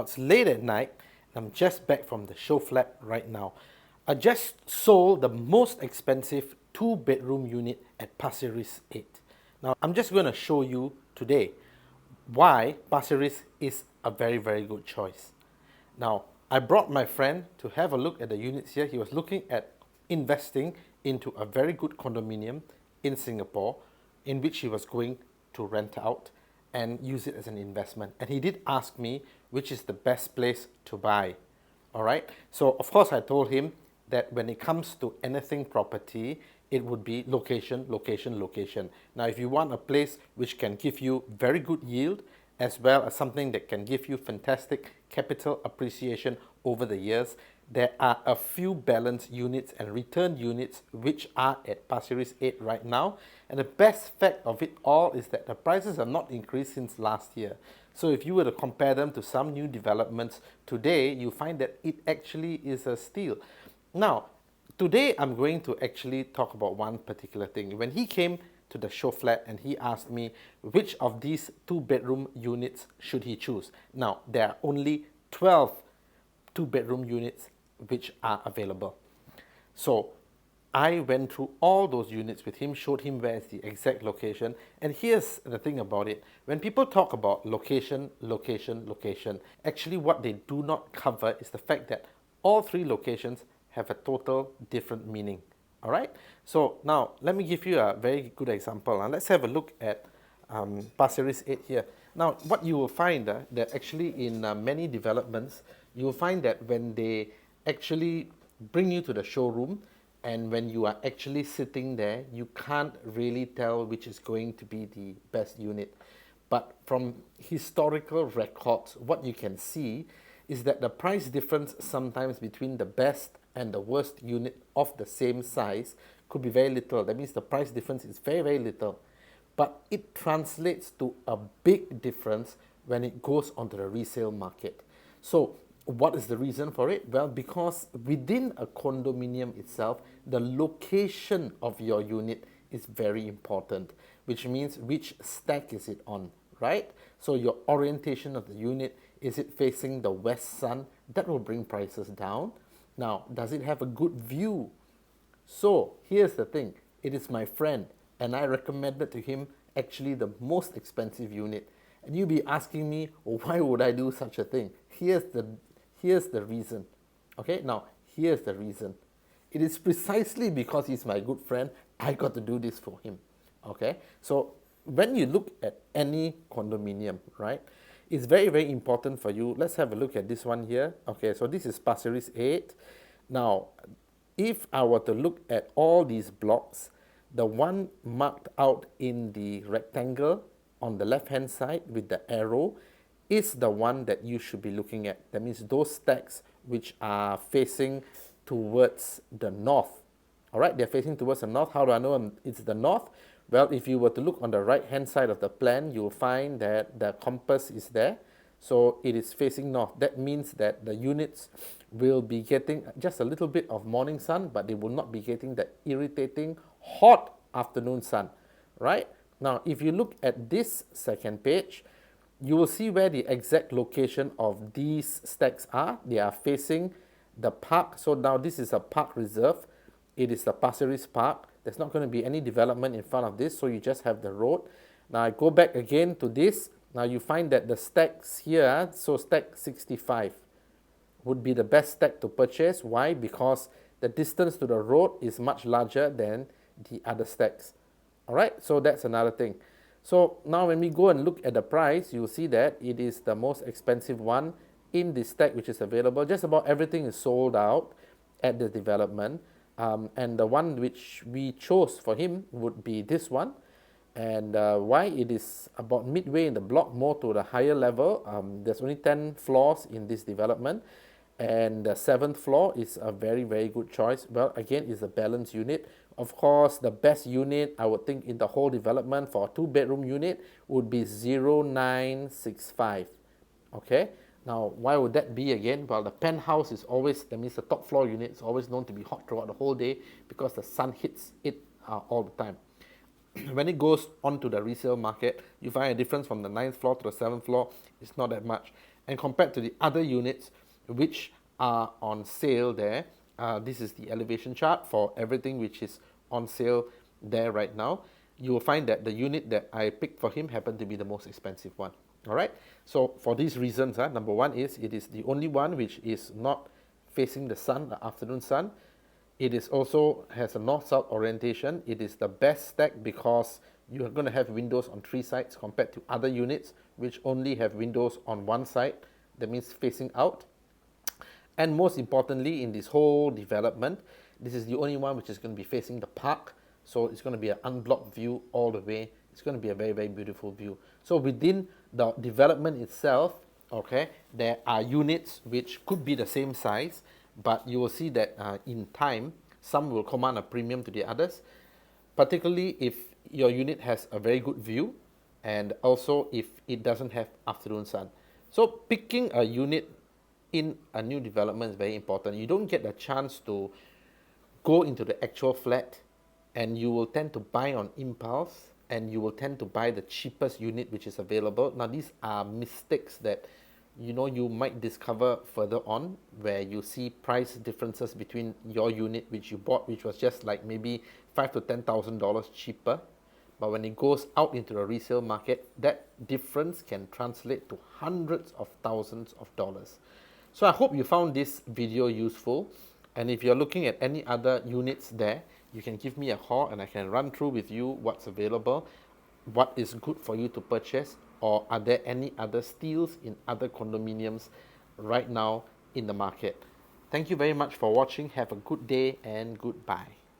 It's late at night, and I'm just back from the show flat right now. I just sold the most expensive two-bedroom unit at Pasir Ris 8. Now, I'm just going to show you today why Pasir Ris is a very, very good choice. Now, I brought my friend to have a look at the units here. He was looking at investing into a very good condominium in Singapore, in which he was going to rent out and use it as an investment. And he did ask me which is the best place to buy. All right. So, of course, I told him that when it comes to anything property, it would be location, location, location. Now, if you want a place which can give you very good yield, as well as something that can give you fantastic capital appreciation over the years, there are a few balance units and return units which are at Pasir Ris 8 right now. And the best fact of it all is that the prices have not increased since last year. So if you were to compare them to some new developments today, you find that it actually is a steal. Now, today I'm going to actually talk about one particular thing. When he came to the show flat and he asked me which of these two-bedroom units should he choose. Now, there are only 12 two-bedroom units which are available. So I went through all those units with him, showed him where is the exact location. And here's the thing about it. When people talk about location, location, location, actually what they do not cover is the fact that all three locations have a total different meaning. All right. So now let me give you a very good example. Let's have a look at Pasir Ris 8 here. Now, what you will find that actually in many developments, you will find that when they actually bring you to the showroom and when you are actually sitting there, you can't really tell which is going to be the best unit. But from historical records, what you can see is that the price difference sometimes between the best and the worst unit of the same size could be very little. That means the price difference is very, very little. But it translates to a big difference when it goes onto the resale market. So what is the reason for it? Well, because within a condominium itself, the location of your unit is very important, which means which stack is it on, right? So your orientation of the unit, is it facing the west sun? That will bring prices down. Now, does it have a good view? So here's the thing, it is my friend and I recommended to him actually the most expensive unit. And you'll be asking me, why would I do such a thing? Here's the reason. Okay, now here's the reason. It is precisely because he's my good friend, I got to do this for him. Okay, so when you look at any condominium, right, it's very, very important for you. Let's have a look at this one here. Okay, so this is Pasir Ris 8. Now, if I were to look at all these blocks, the one marked out in the rectangle on the left-hand side with the arrow is the one that you should be looking at. That means those stacks which are facing towards the north. All right, they're facing towards the north. How do I know it's the north? Well, if you were to look on the right-hand side of the plan, you'll find that the compass is there. So it is facing north. That means that the units will be getting just a little bit of morning sun, but they will not be getting that irritating hot afternoon sun, right? Now, if you look at this second page, you will see where the exact location of these stacks are. They are facing the park. So now this is a park reserve. It is the Pasir Ris Park. There's not going to be any development in front of this, so you just have the road. Now I go back again to this. Now you find that the stacks here, so stack 65 would be the best stack to purchase. Why? Because the distance to the road is much larger than the other stacks. All right, so that's another thing. So now when we go and look at the price, you'll see that it is the most expensive one in the stack which is available. Just about everything is sold out at the development. And the one which we chose for him would be this one. And why? It is about midway in the block, more to the higher level. There's only 10 floors in this development. And the 7th floor is a very, very good choice. Well, again, it's a balanced unit. Of course, the best unit, I would think, in the whole development for a two-bedroom unit would be 0965. Okay? Now, why would that be again? Well, the penthouse is always, that means the top floor unit is always known to be hot throughout the whole day because the sun hits it all the time. When it goes onto the resale market, you find a difference from the 9th floor to the 7th floor. It's not that much. And compared to the other units which are on sale there, this is the elevation chart for everything which is on sale there right now. You will find that the unit that I picked for him happened to be the most expensive one. All right. So for these reasons, number one is it is the only one which is not facing the sun, the afternoon sun. It is also has a north-south orientation. It is the best stack because you are going to have windows on 3 sides compared to other units which only have windows on 1 side. That means facing out. And most importantly, in this whole development, this is the only one which is going to be facing the park. So it's going to be an unblocked view all the way. It's going to be a very, very beautiful view. So within the development itself, okay, there are units which could be the same size, but you will see that in time, some will command a premium to the others, particularly if your unit has a very good view and also if it doesn't have afternoon sun. So picking a unit in a new development is very important. You don't get the chance to go into the actual flat, and you will tend to buy on impulse, and you will tend to buy the cheapest unit which is available. Now these are mistakes that you might discover further on, where you see price differences between your unit which you bought, which was just like maybe $5,000 to $10,000 cheaper, but when it goes out into the resale market, that difference can translate to hundreds of thousands of dollars. So I hope you found this video useful, and if you're looking at any other units there, you can give me a call and I can run through with you what's available, what is good for you to purchase, or are there any other steals in other condominiums right now in the market. Thank you very much for watching. Have a good day and goodbye.